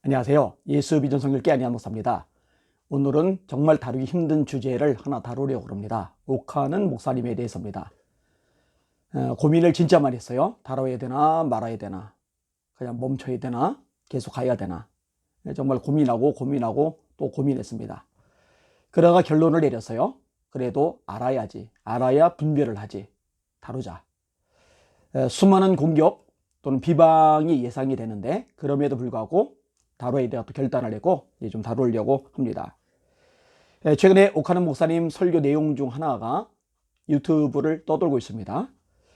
안녕하세요. 예수 비전 성결교 안희한 목사입니다. 오늘은 정말 다루기 힘든 주제를 하나 다루려고 합니다. 옥하는 목사님에 대해서입니다. 고민을 진짜 많이 했어요. 다뤄야 되나 말아야 되나, 그냥 멈춰야 되나 계속 가야 되나, 정말 고민하고 또 고민했습니다. 그러다가 결론을 내렸어요. 그래도 알아야지, 알아야 분별을 하지, 다루자. 수많은 공격 또는 비방이 예상이 되는데 그럼에도 불구하고 다뤄야 되고 또 결단을 내고 좀 다루려고 합니다. 최근에 옥하는 목사님 설교 내용 중 하나가 유튜브를 떠돌고 있습니다.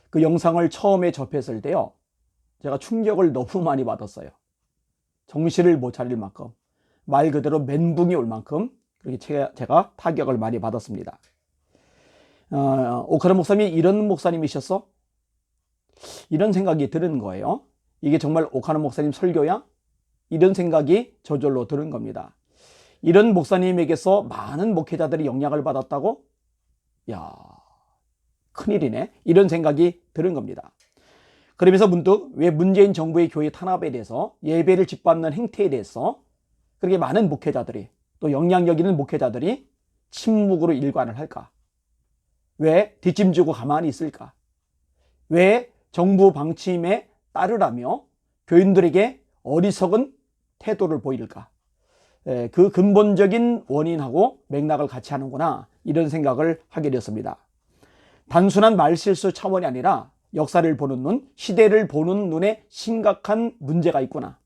그 영상을 처음에 접했을 때요, 제가 충격을 너무 많이 받았어요. 정신을 못 차릴 만큼, 말 그대로 멘붕이 올 만큼 그렇게 제가 타격을 많이 받았습니다. 옥하는 목사님이 이런 목사님이셨어? 이런 생각이 드는 거예요. 이게 정말 옥하는 목사님 설교야? 이런 생각이 저절로 드는 겁니다. 이런 목사님에게서 많은 목회자들이 영향을 받았다고? 야, 큰일이네. 이런 생각이 드는 겁니다. 그러면서 문득 왜 문재인 정부의 교회 탄압에 대해서, 예배를 짓밟는 행태에 대해서 그렇게 많은 목회자들이, 또 영향력 있는 목회자들이 침묵으로 일관을 할까? 왜 뒷짐지고 가만히 있을까? 왜 정부 방침에 따르라며 교인들에게 어리석은 태도를 보일까? 그 근본적인 원인하고 맥락을 같이 하는구나, 이런 생각을 하게 되었습니다. 단순한 말실수 차원이 아니라 역사를 보는 눈, 시대를 보는 눈에 심각한 문제가 있구나,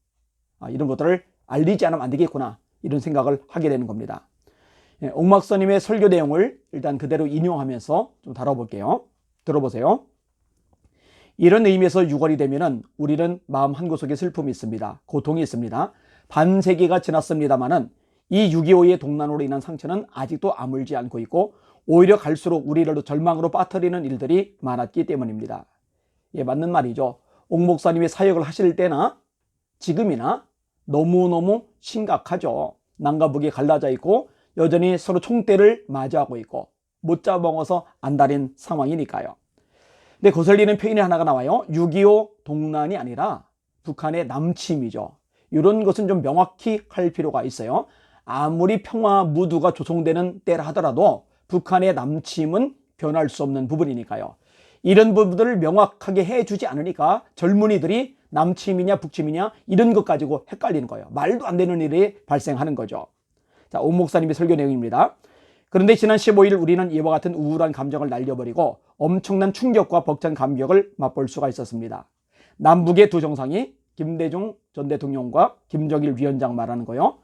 이런 것들을 알리지 않으면 안 되겠구나, 이런 생각을 하게 되는 겁니다. 옥 목사님의 설교 내용을 일단 그대로 인용하면서 좀 다뤄볼게요. 들어보세요. 이런 의미에서 6월이 되면은 우리는 마음 한구석에 슬픔이 있습니다. 고통이 있습니다. 반세기가 지났습니다만은 이 6.25의 동란으로 인한 상처는 아직도 아물지 않고 있고, 오히려 갈수록 우리를 절망으로 빠뜨리는 일들이 많았기 때문입니다. 예, 맞는 말이죠. 옥 목사님이 사역을 하실 때나 지금이나 너무너무 심각하죠. 남과 북이 갈라져 있고 여전히 서로 총대를 마주하고 있고 못 잡아먹어서 안달인 상황이니까요. 근데 거슬리는 표현이 하나가 나와요. 6.25 동란이 아니라 북한의 남침이죠. 이런 것은 좀 명확히 할 필요가 있어요. 아무리 평화 무드가 조성되는 때라 하더라도 북한의 남침은 변할 수 없는 부분이니까요. 이런 부분들을 명확하게 해주지 않으니까 젊은이들이 남침이냐 북침이냐 이런 것 가지고 헷갈리는 거예요. 말도 안 되는 일이 발생하는 거죠. 자, 옥 목사님의 설교 내용입니다. 그런데 지난 15일 우리는 이와 같은 우울한 감정을 날려버리고 엄청난 충격과 벅찬 감격을 맛볼 수가 있었습니다. 남북의 두 정상이, 김대중 전 대통령과 김정일 위원장 말하는 거요.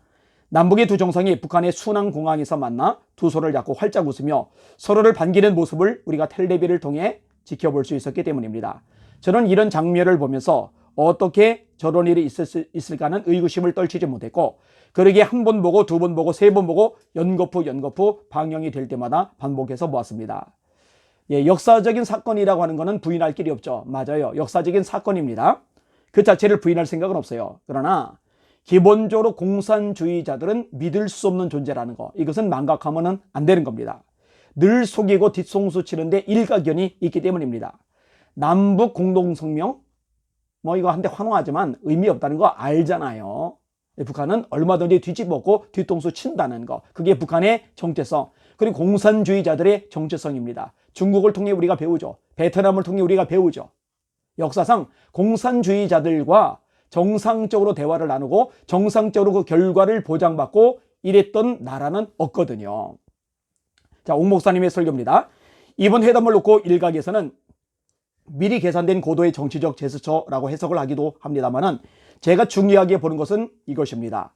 남북의 두 정상이 북한의 순항공항에서 만나 두 손을 잡고 활짝 웃으며 서로를 반기는 모습을 우리가 텔레비를 통해 지켜볼 수 있었기 때문입니다. 저는 이런 장면을 보면서 어떻게 저런 일이 있을까는 의구심을 떨치지 못했고, 그러기에 한 번 보고 두 번 보고 세 번 보고 연거푸 방영이 될 때마다 반복해서 보았습니다. 예, 역사적인 사건이라고 하는 것은 부인할 길이 없죠. 맞아요. 역사적인 사건입니다. 그 자체를 부인할 생각은 없어요. 그러나 기본적으로 공산주의자들은 믿을 수 없는 존재라는 거, 이것은 망각하면 안 되는 겁니다. 늘 속이고 뒤통수 치는데 일가견이 있기 때문입니다. 남북 공동성명, 이거 한데 환호하지만 의미 없다는 거 알잖아요. 북한은 얼마든지 뒤집어고 뒤통수 친다는 거, 그게 북한의 정체성, 그리고 공산주의자들의 정체성입니다. 중국을 통해 우리가 배우죠. 베트남을 통해 우리가 배우죠. 역사상 공산주의자들과 정상적으로 대화를 나누고 정상적으로 그 결과를 보장받고 이랬던 나라는 없거든요. 자, 옥 목사님의 설교입니다. 이번 회담을 놓고 일각에서는 미리 계산된 고도의 정치적 제스처라고 해석을 하기도 합니다만은, 제가 중요하게 보는 것은 이것입니다.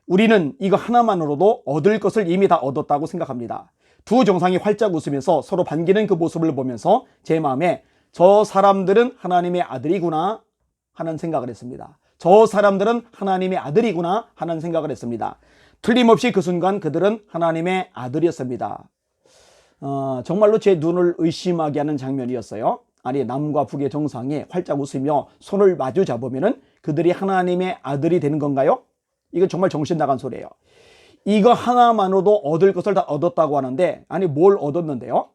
우리는 이거 하나만으로도 얻을 것을 이미 다 얻었다고 생각합니다. 두 정상이 활짝 웃으면서 서로 반기는 그 모습을 보면서 제 마음에 저 사람들은 하나님의 아들이구나 하는 생각을 했습니다. 저 사람들은 하나님의 아들이구나 하는 생각을 했습니다. 틀림없이 그 순간 그들은 하나님의 아들이었습니다. 정말로 제 눈을 의심하게 하는 장면이었어요. 아니, 남과 북의 정상이 활짝 웃으며 손을 마주 잡으면은 그들이 하나님의 아들이 되는 건가요? 이건 정말 정신 나간 소리예요. 이거 하나만으로도 얻을 것을 다 얻었다고 하는데, 아니 뭘 얻었는데요?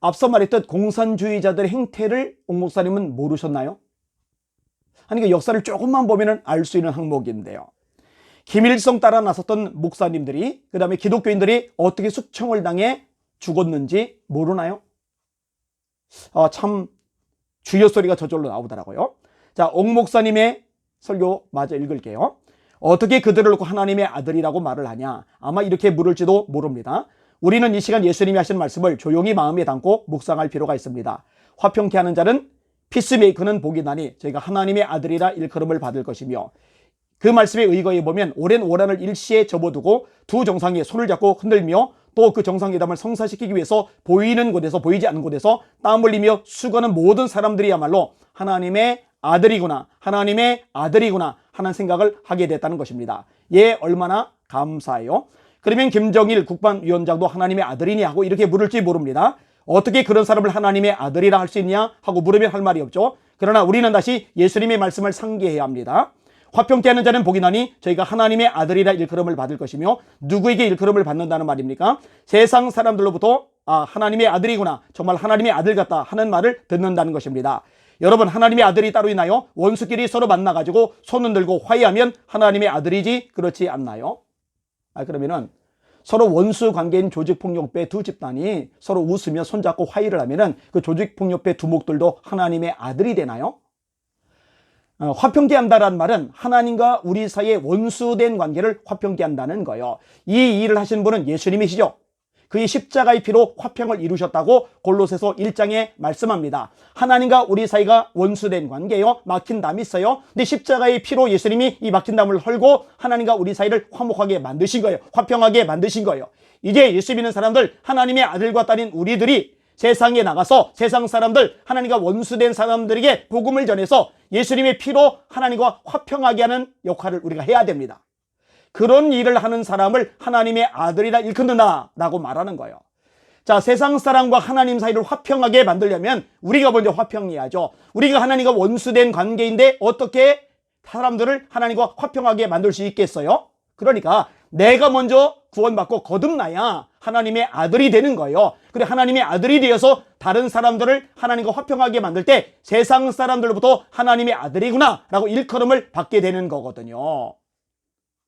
앞서 말했던 공산주의자들의 행태를 옥 목사님은 모르셨나요? 아니, 그 역사를 조금만 보면 알 수 있는 항목인데요. 김일성 따라 나섰던 목사님들이, 그 다음에 기독교인들이 어떻게 숙청을 당해 죽었는지 모르나요? 참 주여 소리가 저절로 나오더라고요. 자, 옥 목사님의 설교 마저 읽을게요. 어떻게 그들을 놓고 하나님의 아들이라고 말을 하냐? 아마 이렇게 물을지도 모릅니다. 우리는 이 시간 예수님이 하신 말씀을 조용히 마음에 담고 묵상할 필요가 있습니다. 화평케 하는 자는 피스메이커는 복이 나니 저희가 하나님의 아들이라 일컬음을 받을 것이며, 그 말씀에 의거해 보면 오랜 오란을 일시에 접어두고 두 정상이 손을 잡고 흔들며 또 그 정상회담을 성사시키기 위해서 보이는 곳에서 보이지 않는 곳에서 땀 흘리며 수고하는 모든 사람들이야말로 하나님의 아들이구나, 하나님의 아들이구나 하는 생각을 하게 됐다는 것입니다. 예, 얼마나 감사해요. 그러면 김정일 국방위원장도 하나님의 아들이니 하고 이렇게 물을지 모릅니다. 어떻게 그런 사람을 하나님의 아들이라 할 수 있냐 하고 물으면 할 말이 없죠. 그러나 우리는 다시 예수님의 말씀을 상기해야 합니다. 화평케 하는 자는 복이 나니 저희가 하나님의 아들이라 일컬음을 받을 것이며, 누구에게 일컬음을 받는다는 말입니까? 세상 사람들로부터 하나님의 아들이구나, 정말 하나님의 아들 같다 하는 말을 듣는다는 것입니다. 여러분, 하나님의 아들이 따로 있나요? 원수끼리 서로 만나가지고 손을 들고 화해하면 하나님의 아들이지 그렇지 않나요? 그러면은 서로 원수 관계인 조직폭력배 두 집단이 서로 웃으며 손잡고 화해를 하면은 그 조직폭력배 두목들도 하나님의 아들이 되나요? 화평케 한다라는 말은 하나님과 우리 사이의 원수된 관계를 화평케 한다는 거예요. 이 일을 하신 분은 예수님이시죠. 그의 십자가의 피로 화평을 이루셨다고 골로새서 1장에 말씀합니다. 하나님과 우리 사이가 원수된 관계요, 막힌 담이 있어요. 근데 십자가의 피로 예수님이 이 막힌 담을 헐고 하나님과 우리 사이를 화목하게 만드신 거예요. 화평하게 만드신 거예요. 이제 예수 믿는 사람들, 하나님의 아들과 딸인 우리들이 세상에 나가서 세상 사람들, 하나님과 원수된 사람들에게 복음을 전해서 예수님의 피로 하나님과 화평하게 하는 역할을 우리가 해야 됩니다. 그런 일을 하는 사람을 하나님의 아들이라 일컫는다라고 말하는 거예요. 자, 세상 사람과 하나님 사이를 화평하게 만들려면 우리가 먼저 화평해야죠. 우리가 하나님과 원수된 관계인데 어떻게 사람들을 하나님과 화평하게 만들 수 있겠어요? 그러니까 내가 먼저 구원받고 거듭나야 하나님의 아들이 되는 거예요. 그래, 하나님의 아들이 되어서 다른 사람들을 하나님과 화평하게 만들 때 세상 사람들로부터 하나님의 아들이구나 라고 일컬음을 받게 되는 거거든요.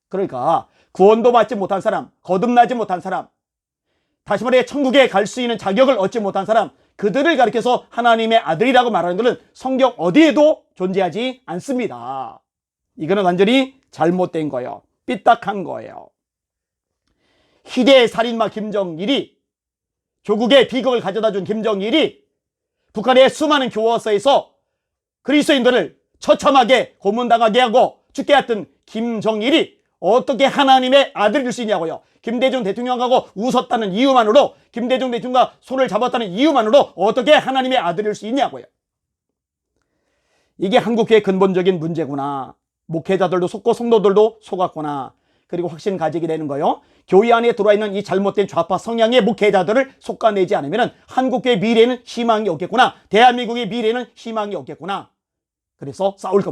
그러니까 구원도 받지 못한 사람, 거듭나지 못한 사람, 다시 말해 천국에 갈 수 있는 자격을 얻지 못한 사람, 그들을 가리켜서 하나님의 아들이라고 말하는 것은 성경 어디에도 존재하지 않습니다. 이거는 완전히 잘못된 거예요. 삐딱한 거예요. 희대의 살인마 김정일이, 조국의 비극을 가져다 준 김정일이 북한의 수많은 교과서에서 그리스도인들을 처참하게 고문당하게 하고 죽게 했던 김정일이 어떻게 하나님의 아들일 수 있냐고요. 김대중 대통령하고 웃었다는 이유만으로, 김대중 대통령과 손을 잡았다는 이유만으로 어떻게 하나님의 아들일 수 있냐고요. 이게 한국교회의 근본적인 문제구나. 목회자들도 속고 성도들도 속았구나. 그리고 확신 가지게 되는 거예요. 교회 안에 들어와 있는 이 잘못된 좌파 성향의 목회자들을 솎아내지 않으면 한국교회의 미래는 희망이 없겠구나. 대한민국의 미래는 희망이 없겠구나. 그래서 싸울 겁니다.